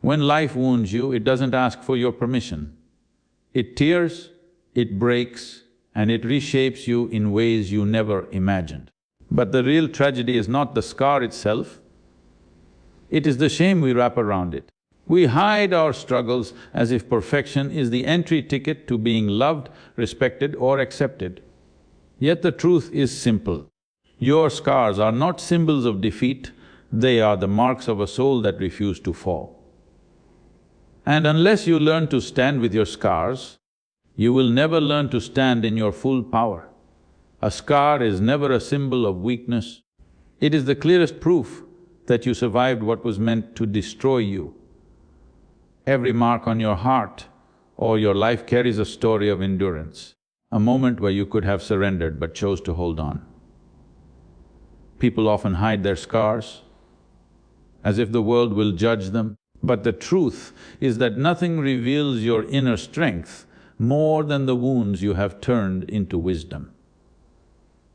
When life wounds you, it doesn't ask for your permission. It tears, it breaks, and it reshapes you in ways you never imagined. But the real tragedy is not the scar itself, it is the shame we wrap around it. We hide our struggles as if perfection is the entry ticket to being loved, respected or accepted. Yet the truth is simple. Your scars are not symbols of defeat, they are the marks of a soul that refused to fall. And unless you learn to stand with your scars, you will never learn to stand in your full power. A scar is never a symbol of weakness. It is the clearest proof that you survived what was meant to destroy you. Every mark on your heart or your life carries a story of endurance, a moment where you could have surrendered but chose to hold on. People often hide their scars as if the world will judge them, but the truth is that nothing reveals your inner strength more than the wounds you have turned into wisdom.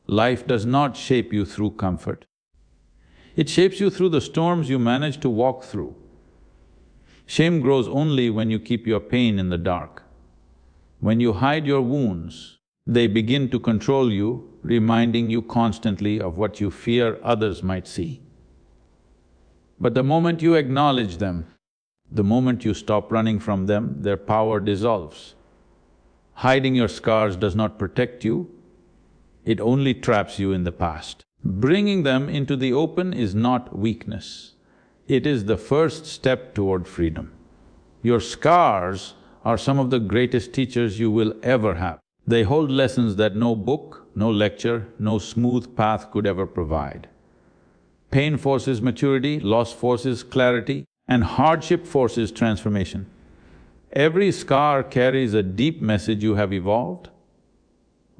Life does not shape you through comfort. It shapes you through the storms you manage to walk through. Shame grows only when you keep your pain in the dark. When you hide your wounds, they begin to control you, reminding you constantly of what you fear others might see. But the moment you acknowledge them, the moment you stop running from them, their power dissolves. Hiding your scars does not protect you, it only traps you in the past. Bringing them into the open is not weakness, it is the first step toward freedom. Your scars are some of the greatest teachers you will ever have. They hold lessons that no book, no lecture, no smooth path could ever provide. Pain forces maturity, loss forces clarity, and hardship forces transformation. Every scar carries a deep message you have evolved.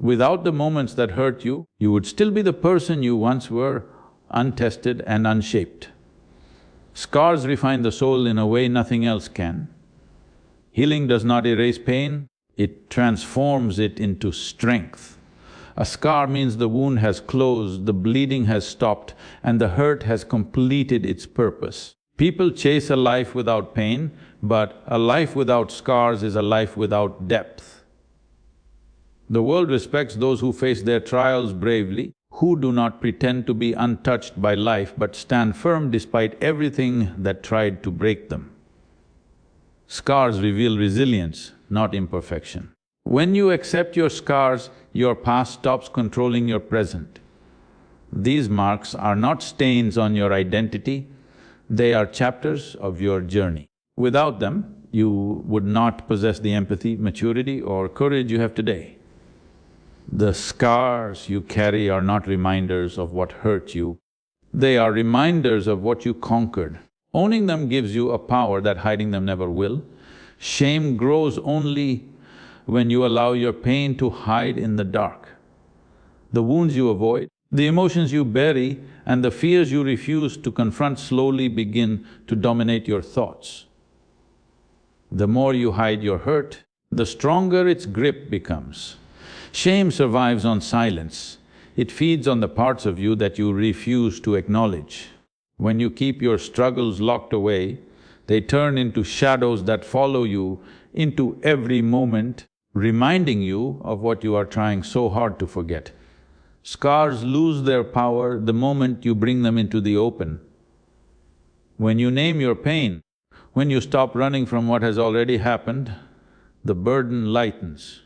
Without the moments that hurt you, you would still be the person you once were, untested and unshaped. Scars refine the soul in a way nothing else can. Healing does not erase pain, it transforms it into strength. A scar means the wound has closed, the bleeding has stopped, and the hurt has completed its purpose. People chase a life without pain, but a life without scars is a life without depth. The world respects those who face their trials bravely, who do not pretend to be untouched by life but stand firm despite everything that tried to break them. Scars reveal resilience, not imperfection. When you accept your scars, your past stops controlling your present. These marks are not stains on your identity, they are chapters of your journey. Without them, you would not possess the empathy, maturity or courage you have today. The scars you carry are not reminders of what hurt you, they are reminders of what you conquered. Owning them gives you a power that hiding them never will. Shame grows only when you allow your pain to hide in the dark. The wounds you avoid, the emotions you bury, and the fears you refuse to confront slowly begin to dominate your thoughts. The more you hide your hurt, the stronger its grip becomes. Shame survives on silence. It feeds on the parts of you that you refuse to acknowledge. When you keep your struggles locked away, they turn into shadows that follow you into every moment, reminding you of what you are trying so hard to forget. Scars lose their power the moment you bring them into the open. When you name your pain, when you stop running from what has already happened, the burden lightens.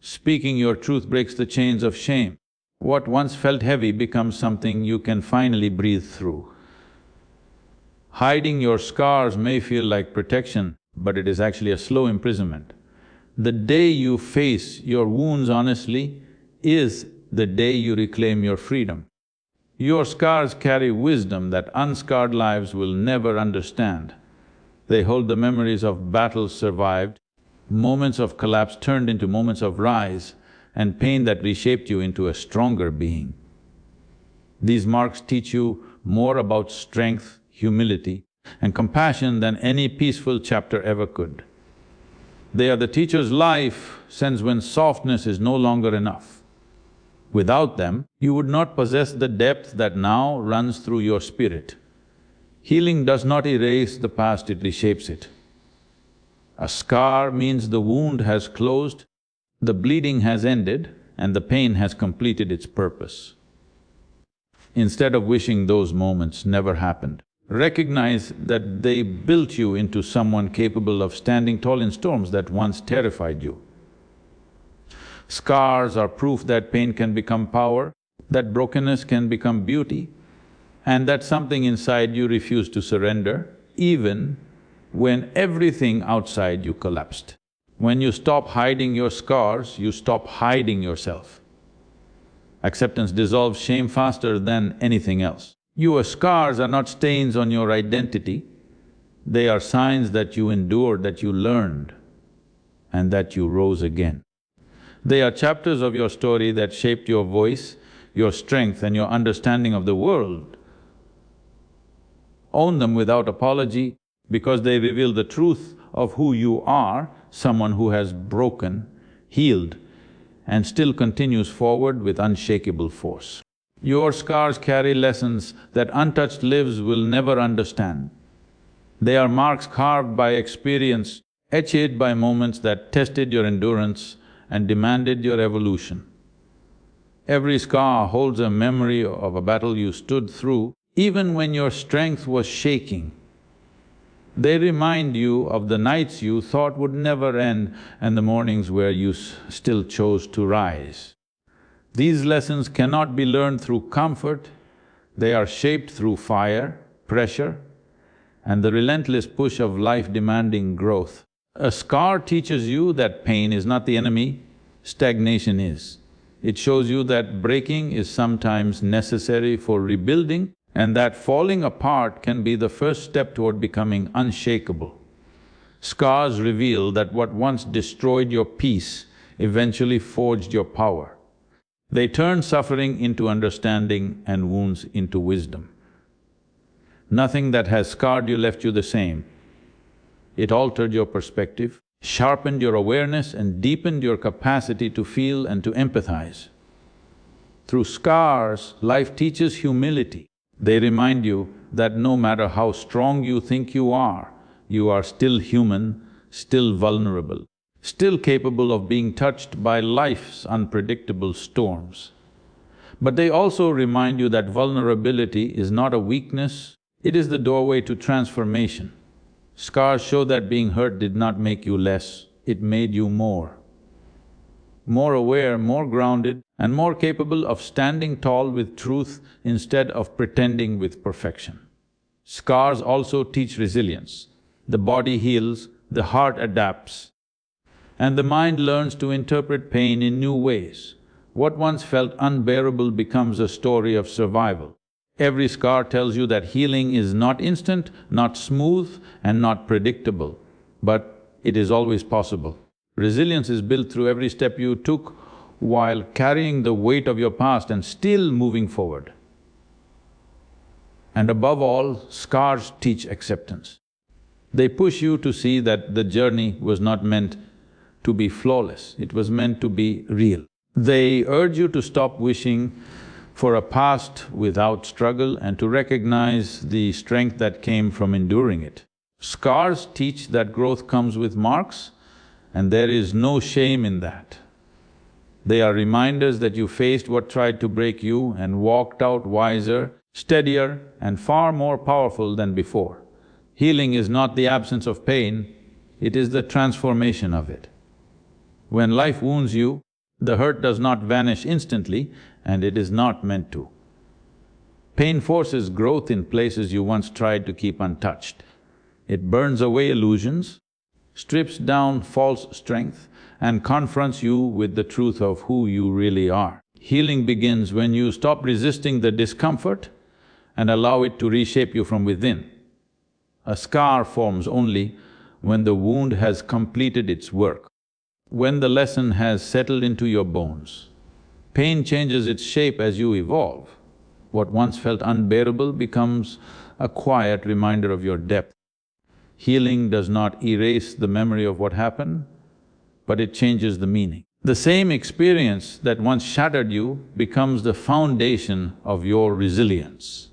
Speaking your truth breaks the chains of shame. What once felt heavy becomes something you can finally breathe through. Hiding your scars may feel like protection, but it is actually a slow imprisonment. The day you face your wounds honestly is the day you reclaim your freedom. Your scars carry wisdom that unscarred lives will never understand. They hold the memories of battles survived, moments of collapse turned into moments of rise, and pain that reshaped you into a stronger being. These marks teach you more about strength, humility, and compassion than any peaceful chapter ever could. They are the teacher's life sense when softness is no longer enough. Without them, you would not possess the depth that now runs through your spirit. Healing does not erase the past, it reshapes it. A scar means the wound has closed, the bleeding has ended, and the pain has completed its purpose. Instead of wishing those moments never happened, recognize that they built you into someone capable of standing tall in storms that once terrified you. Scars are proof that pain can become power, that brokenness can become beauty, and that something inside you refused to surrender, even when everything outside you collapsed. When you stop hiding your scars, you stop hiding yourself. Acceptance dissolves shame faster than anything else. Your scars are not stains on your identity, they are signs that you endured, that you learned, and that you rose again. They are chapters of your story that shaped your voice, your strength, and your understanding of the world. Own them without apology, because they reveal the truth of who you are, someone who has broken, healed, and still continues forward with unshakable force. Your scars carry lessons that untouched lives will never understand. They are marks carved by experience, etched by moments that tested your endurance and demanded your evolution. Every scar holds a memory of a battle you stood through, even when your strength was shaking. They remind you of the nights you thought would never end and the mornings where you still chose to rise. These lessons cannot be learned through comfort, they are shaped through fire, pressure, and the relentless push of life demanding growth. A scar teaches you that pain is not the enemy, stagnation is. It shows you that breaking is sometimes necessary for rebuilding, and that falling apart can be the first step toward becoming unshakable. Scars reveal that what once destroyed your peace eventually forged your power. They turn suffering into understanding and wounds into wisdom. Nothing that has scarred you left you the same. It altered your perspective, sharpened your awareness, and deepened your capacity to feel and to empathize. Through scars, life teaches humility. They remind you that no matter how strong you think you are still human, still vulnerable, still capable of being touched by life's unpredictable storms. But they also remind you that vulnerability is not a weakness, it is the doorway to transformation. Scars show that being hurt did not make you less, it made you more. More aware, more grounded, and more capable of standing tall with truth instead of pretending with perfection. Scars also teach resilience. The body heals, the heart adapts, and the mind learns to interpret pain in new ways. What once felt unbearable becomes a story of survival. Every scar tells you that healing is not instant, not smooth, and not predictable, but it is always possible. Resilience is built through every step you took while carrying the weight of your past and still moving forward. And above all, scars teach acceptance. They push you to see that the journey was not meant to be flawless, it was meant to be real. They urge you to stop wishing for a past without struggle and to recognize the strength that came from enduring it. Scars teach that growth comes with marks, and there is no shame in that. They are reminders that you faced what tried to break you and walked out wiser, steadier, and far more powerful than before. Healing is not the absence of pain, it is the transformation of it. When life wounds you, the hurt does not vanish instantly, and it is not meant to. Pain forces growth in places you once tried to keep untouched. It burns away illusions, strips down false strength, and confronts you with the truth of who you really are. Healing begins when you stop resisting the discomfort and allow it to reshape you from within. A scar forms only when the wound has completed its work, when the lesson has settled into your bones. Pain changes its shape as you evolve. What once felt unbearable becomes a quiet reminder of your depth. Healing does not erase the memory of what happened, but it changes the meaning. The same experience that once shattered you becomes the foundation of your resilience.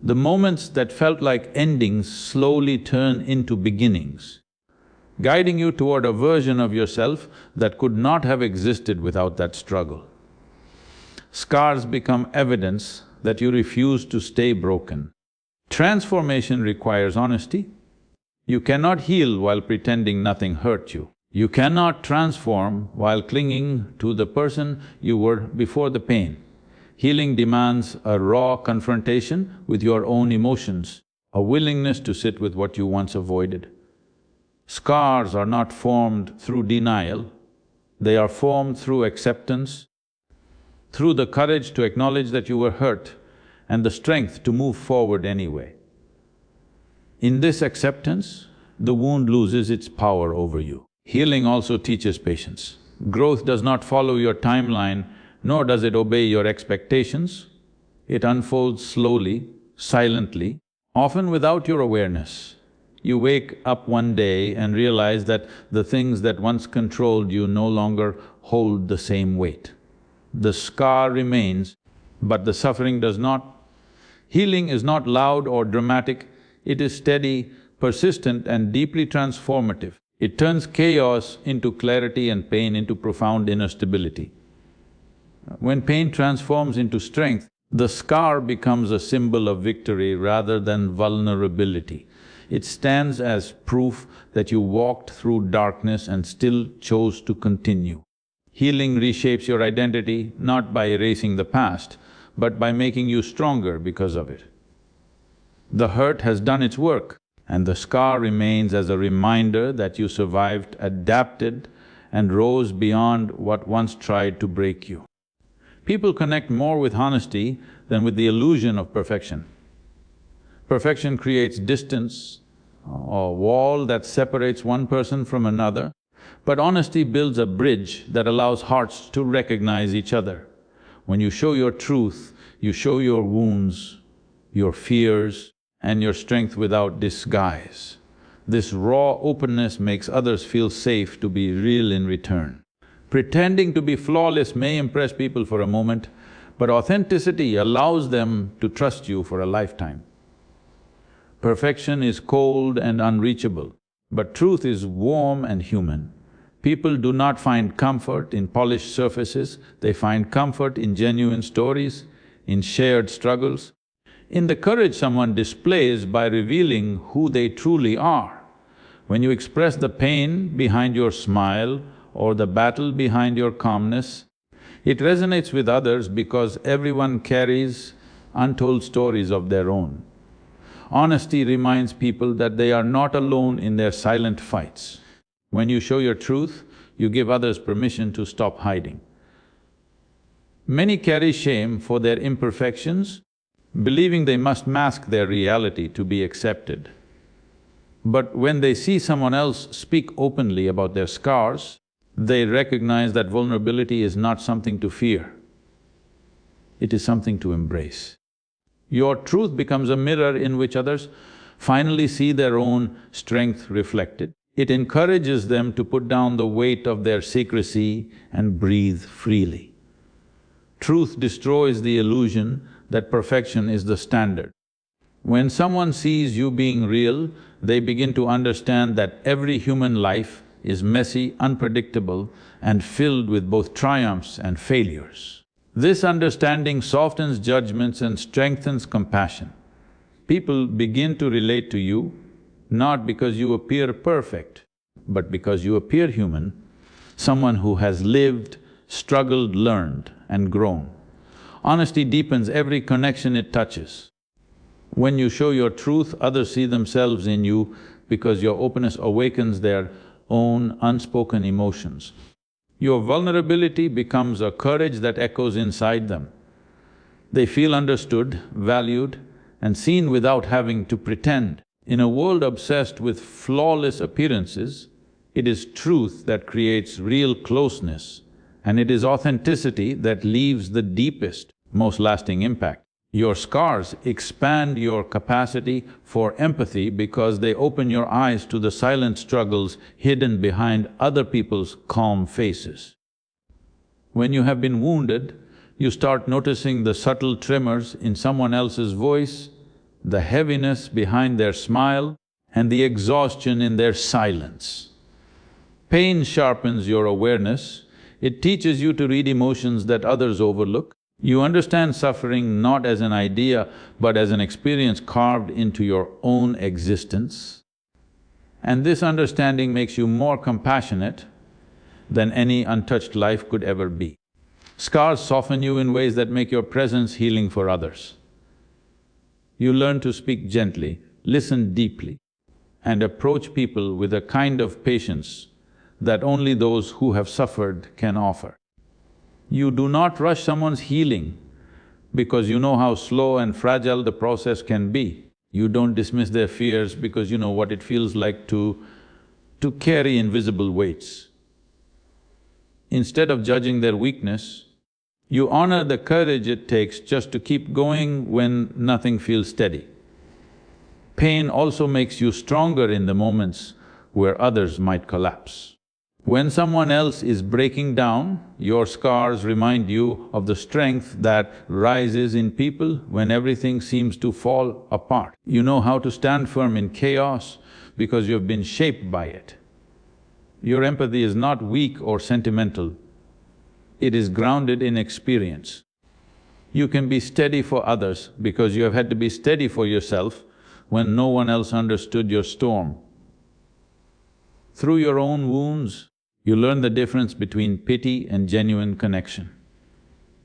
The moments that felt like endings slowly turn into beginnings, guiding you toward a version of yourself that could not have existed without that struggle. Scars become evidence that you refuse to stay broken. Transformation requires honesty. You cannot heal while pretending nothing hurt you. You cannot transform while clinging to the person you were before the pain. Healing demands a raw confrontation with your own emotions, a willingness to sit with what you once avoided. Scars are not formed through denial, they are formed through acceptance, through the courage to acknowledge that you were hurt and the strength to move forward anyway. In this acceptance, the wound loses its power over you. Healing also teaches patience. Growth does not follow your timeline, nor does it obey your expectations. It unfolds slowly, silently, often without your awareness. You wake up one day and realize that the things that once controlled you no longer hold the same weight. The scar remains, but the suffering does not. Healing is not loud or dramatic, it is steady, persistent and deeply transformative. It turns chaos into clarity and pain into profound inner stability. When pain transforms into strength, the scar becomes a symbol of victory rather than vulnerability. It stands as proof that you walked through darkness and still chose to continue. Healing reshapes your identity not by erasing the past, but by making you stronger because of it. The hurt has done its work, and the scar remains as a reminder that you survived, adapted, and rose beyond what once tried to break you. People connect more with honesty than with the illusion of perfection. Perfection creates distance, a wall that separates one person from another, but honesty builds a bridge that allows hearts to recognize each other. When you show your truth, you show your wounds, your fears, and your strength without disguise. This raw openness makes others feel safe to be real in return. Pretending to be flawless may impress people for a moment, but authenticity allows them to trust you for a lifetime. Perfection is cold and unreachable, but truth is warm and human. People do not find comfort in polished surfaces, they find comfort in genuine stories, in shared struggles, in the courage someone displays by revealing who they truly are. When you express the pain behind your smile or the battle behind your calmness, it resonates with others because everyone carries untold stories of their own. Honesty reminds people that they are not alone in their silent fights. When you show your truth, you give others permission to stop hiding. Many carry shame for their imperfections, believing they must mask their reality to be accepted. But when they see someone else speak openly about their scars, they recognize that vulnerability is not something to fear, it is something to embrace. Your truth becomes a mirror in which others finally see their own strength reflected. It encourages them to put down the weight of their secrecy and breathe freely. Truth destroys the illusion that perfection is the standard. When someone sees you being real, they begin to understand that every human life is messy, unpredictable, and filled with both triumphs and failures. This understanding softens judgments and strengthens compassion. People begin to relate to you not because you appear perfect, but because you appear human, someone who has lived, struggled, learned, and grown. Honesty deepens every connection it touches. When you show your truth, others see themselves in you because your openness awakens their own unspoken emotions. Your vulnerability becomes a courage that echoes inside them. They feel understood, valued, and seen without having to pretend. In a world obsessed with flawless appearances, it is truth that creates real closeness, and it is authenticity that leaves the deepest, most lasting impact. Your scars expand your capacity for empathy because they open your eyes to the silent struggles hidden behind other people's calm faces. When you have been wounded, you start noticing the subtle tremors in someone else's voice, the heaviness behind their smile, and the exhaustion in their silence. Pain sharpens your awareness, it teaches you to read emotions that others overlook. You understand suffering not as an idea, but as an experience carved into your own existence. And this understanding makes you more compassionate than any untouched life could ever be. Scars soften you in ways that make your presence healing for others. You learn to speak gently, listen deeply, and approach people with a kind of patience that only those who have suffered can offer. You do not rush someone's healing because you know how slow and fragile the process can be. You don't dismiss their fears because you know what it feels like to carry invisible weights. Instead of judging their weakness, you honor the courage it takes just to keep going when nothing feels steady. Pain also makes you stronger in the moments where others might collapse. When someone else is breaking down, your scars remind you of the strength that rises in people when everything seems to fall apart. You know how to stand firm in chaos because you've been shaped by it. Your empathy is not weak or sentimental, it is grounded in experience. You can be steady for others because you have had to be steady for yourself when no one else understood your storm. Through your own wounds, you learn the difference between pity and genuine connection.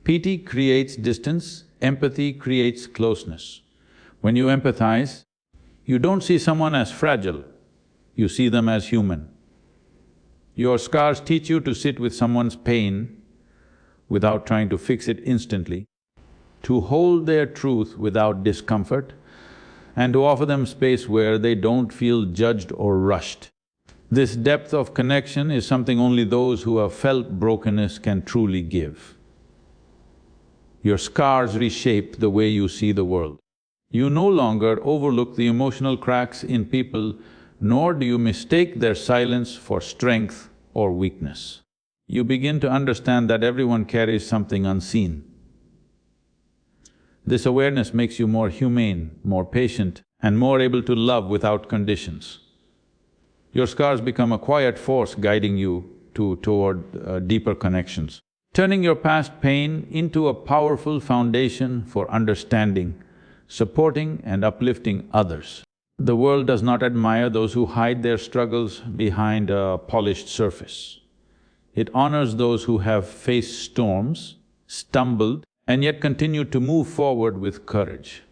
Pity creates distance, empathy creates closeness. When you empathize, you don't see someone as fragile, you see them as human. Your scars teach you to sit with someone's pain without trying to fix it instantly, to hold their truth without discomfort, and to offer them space where they don't feel judged or rushed. This depth of connection is something only those who have felt brokenness can truly give. Your scars reshape the way you see the world. You no longer overlook the emotional cracks in people, nor do you mistake their silence for strength or weakness. You begin to understand that everyone carries something unseen. This awareness makes you more humane, more patient, and more able to love without conditions. Your scars become a quiet force guiding you toward deeper connections, turning your past pain into a powerful foundation for understanding, supporting and uplifting others. The world does not admire those who hide their struggles behind a polished surface. It honors those who have faced storms, stumbled, and yet continue to move forward with courage.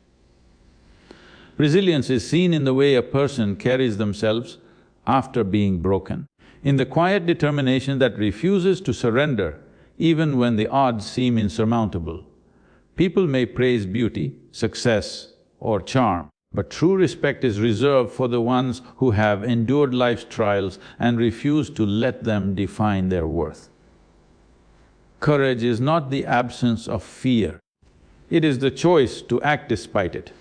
Resilience is seen in the way a person carries themselves after being broken, in the quiet determination that refuses to surrender even when the odds seem insurmountable. People may praise beauty, success, or charm, but true respect is reserved for the ones who have endured life's trials and refuse to let them define their worth. Courage is not the absence of fear, it is the choice to act despite it.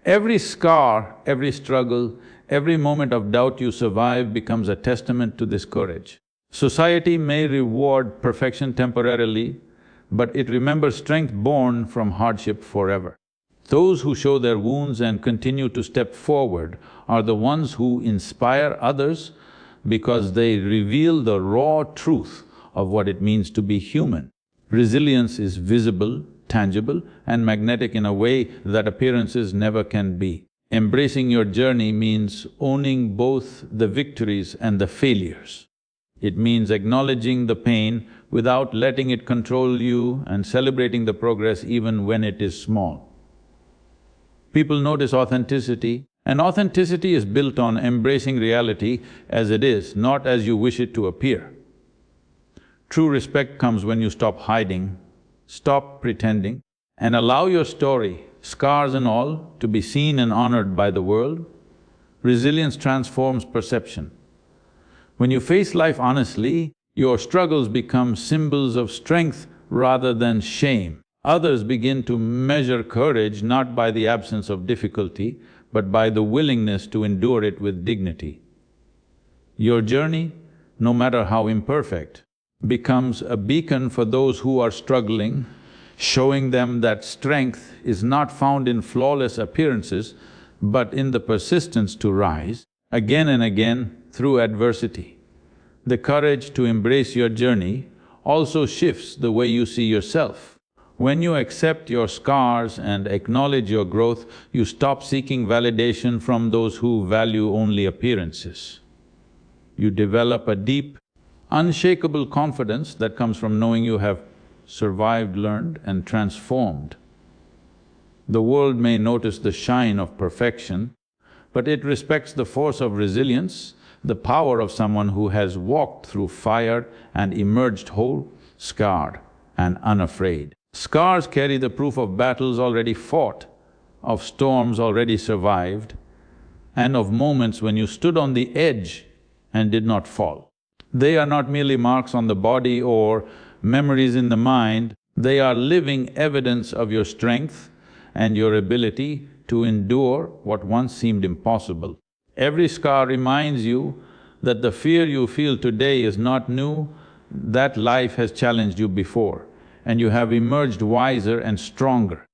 Every scar, every struggle, every moment of doubt you survive becomes a testament to this courage. Society may reward perfection temporarily, but it remembers strength born from hardship forever. Those who show their wounds and continue to step forward are the ones who inspire others because they reveal the raw truth of what it means to be human. Resilience is visible, tangible, and magnetic in a way that appearances never can be. Embracing your journey means owning both the victories and the failures. It means acknowledging the pain without letting it control you and celebrating the progress even when it is small. People notice authenticity, and authenticity is built on embracing reality as it is, not as you wish it to appear. True respect comes when you stop hiding, stop pretending, and allow your story, scars and all, to be seen and honored by the world. Resilience transforms perception. When you face life honestly, your struggles become symbols of strength rather than shame. Others begin to measure courage not by the absence of difficulty, but by the willingness to endure it with dignity. Your journey, no matter how imperfect, becomes a beacon for those who are struggling showing them that strength is not found in flawless appearances, but in the persistence to rise again and again through adversity. The courage to embrace your journey also shifts the way you see yourself. When you accept your scars and acknowledge your growth, you stop seeking validation from those who value only appearances. You develop a deep, unshakable confidence that comes from knowing you have survived, learned and transformed. The world may notice the shine of perfection, but it respects the force of resilience, the power of someone who has walked through fire and emerged whole, scarred and unafraid. Scars carry the proof of battles already fought, of storms already survived, and of moments when you stood on the edge and did not fall. They are not merely marks on the body or memories in the mind, they are living evidence of your strength and your ability to endure what once seemed impossible. Every scar reminds you that the fear you feel today is not new, that life has challenged you before, and you have emerged wiser and stronger.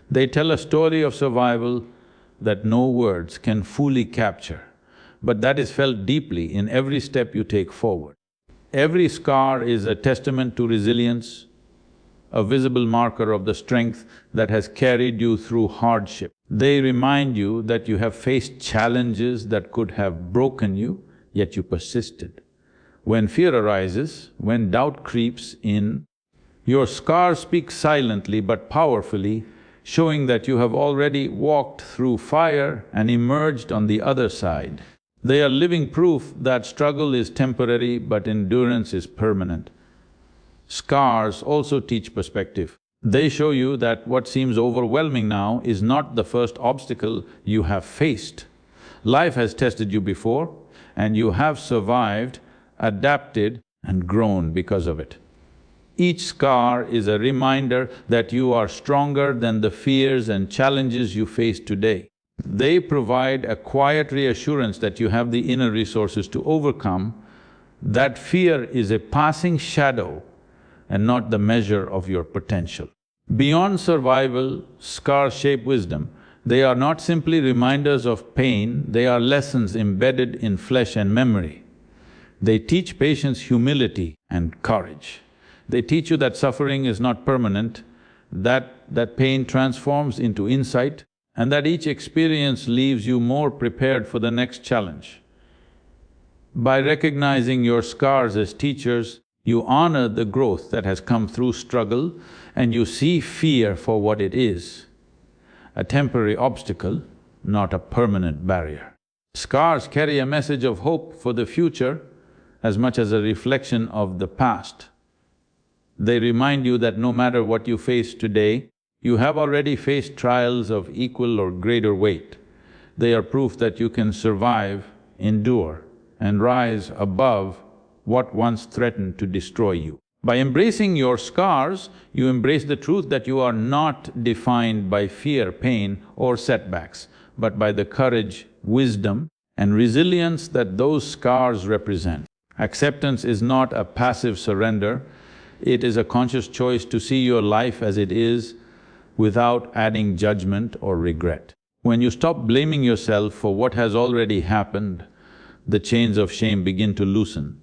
They tell a story of survival that no words can fully capture, but that is felt deeply in every step you take forward. Every scar is a testament to resilience, a visible marker of the strength that has carried you through hardship. They remind you that you have faced challenges that could have broken you, yet you persisted. When fear arises, when doubt creeps in, your scars speak silently but powerfully, showing that you have already walked through fire and emerged on the other side. They are living proof that struggle is temporary but endurance is permanent. Scars also teach perspective. They show you that what seems overwhelming now is not the first obstacle you have faced. Life has tested you before, and you have survived, adapted and grown because of it. Each scar is a reminder that you are stronger than the fears and challenges you face today. They provide a quiet reassurance that you have the inner resources to overcome, that fear is a passing shadow and not the measure of your potential. Beyond survival, scars shape wisdom. They are not simply reminders of pain, they are lessons embedded in flesh and memory. They teach patience, humility and courage. They teach you that suffering is not permanent, that pain transforms into insight, and that each experience leaves you more prepared for the next challenge. By recognizing your scars as teachers, you honor the growth that has come through struggle and you see fear for what it is, a temporary obstacle, not a permanent barrier. Scars carry a message of hope for the future as much as a reflection of the past. They remind you that no matter what you face today, you have already faced trials of equal or greater weight. They are proof that you can survive, endure and rise above what once threatened to destroy you. By embracing your scars, you embrace the truth that you are not defined by fear, pain or setbacks, but by the courage, wisdom and resilience that those scars represent. Acceptance is not a passive surrender, it is a conscious choice to see your life as it is without adding judgment or regret. When you stop blaming yourself for what has already happened, the chains of shame begin to loosen.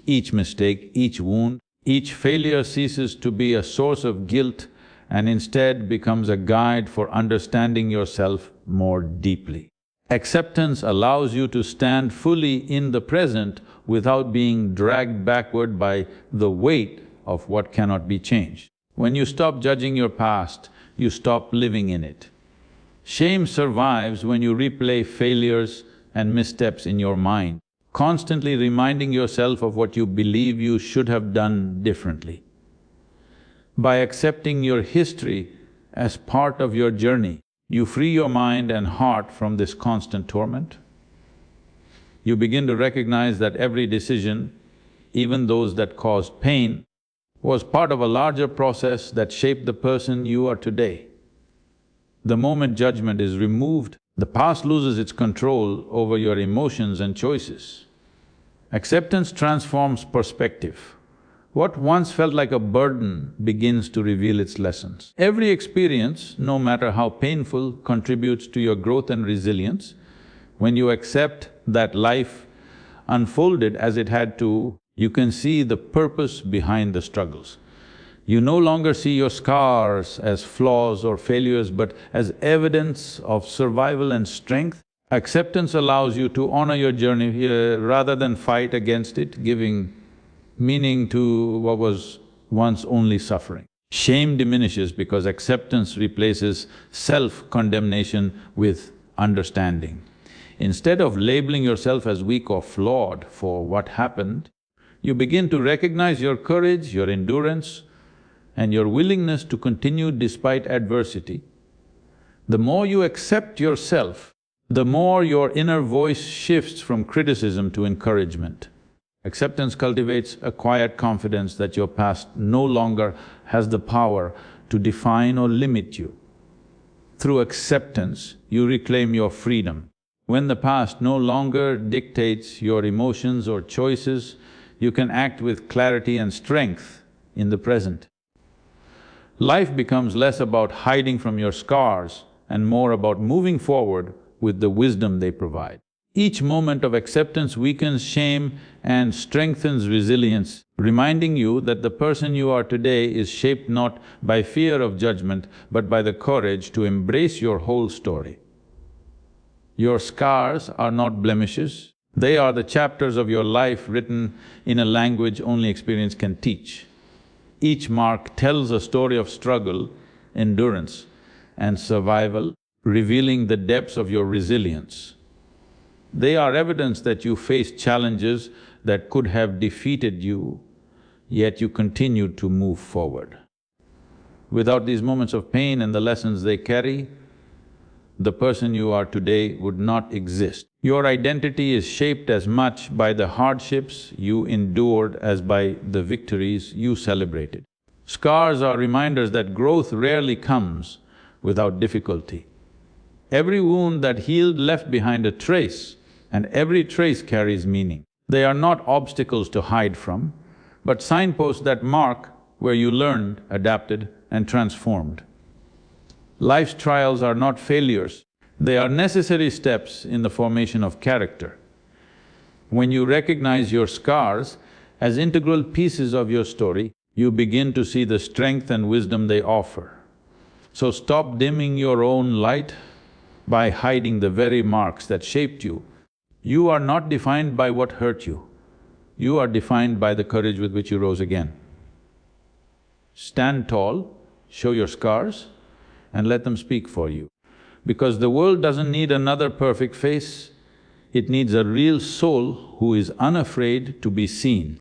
Each mistake, each wound, each failure ceases to be a source of guilt and instead becomes a guide for understanding yourself more deeply. Acceptance allows you to stand fully in the present without being dragged backward by the weight of what cannot be changed. When you stop judging your past, you stop living in it. Shame survives when you replay failures and missteps in your mind, constantly reminding yourself of what you believe you should have done differently. By accepting your history as part of your journey, you free your mind and heart from this constant torment. You begin to recognize that every decision, even those that caused pain, was part of a larger process that shaped the person you are today. The moment judgment is removed, the past loses its control over your emotions and choices. Acceptance transforms perspective. What once felt like a burden begins to reveal its lessons. Every experience, no matter how painful, contributes to your growth and resilience. When you accept that life unfolded as it had to, you can see the purpose behind the struggles. You no longer see your scars as flaws or failures, but as evidence of survival and strength. Acceptance allows you to honor your journey rather than fight against it, giving meaning to what was once only suffering. Shame diminishes because acceptance replaces self-condemnation with understanding. Instead of labeling yourself as weak or flawed for what happened, you begin to recognize your courage, your endurance, and your willingness to continue despite adversity. The more you accept yourself, the more your inner voice shifts from criticism to encouragement. Acceptance cultivates a quiet confidence that your past no longer has the power to define or limit you. Through acceptance, you reclaim your freedom. When the past no longer dictates your emotions or choices, you can act with clarity and strength in the present. Life becomes less about hiding from your scars and more about moving forward with the wisdom they provide. Each moment of acceptance weakens shame and strengthens resilience, reminding you that the person you are today is shaped not by fear of judgment, but by the courage to embrace your whole story. Your scars are not blemishes, they are the chapters of your life written in a language only experience can teach. Each mark tells a story of struggle, endurance, and survival, revealing the depths of your resilience. They are evidence that you faced challenges that could have defeated you, yet you continued to move forward. Without these moments of pain and the lessons they carry, the person you are today would not exist. Your identity is shaped as much by the hardships you endured as by the victories you celebrated. Scars are reminders that growth rarely comes without difficulty. Every wound that healed left behind a trace, and every trace carries meaning. They are not obstacles to hide from, but signposts that mark where you learned, adapted, and transformed. Life's trials are not failures, they are necessary steps in the formation of character. When you recognize your scars as integral pieces of your story, you begin to see the strength and wisdom they offer. So stop dimming your own light by hiding the very marks that shaped you. You are not defined by what hurt you, you are defined by the courage with which you rose again. Stand tall, show your scars, and let them speak for you. Because the world doesn't need another perfect face, it needs a real soul who is unafraid to be seen.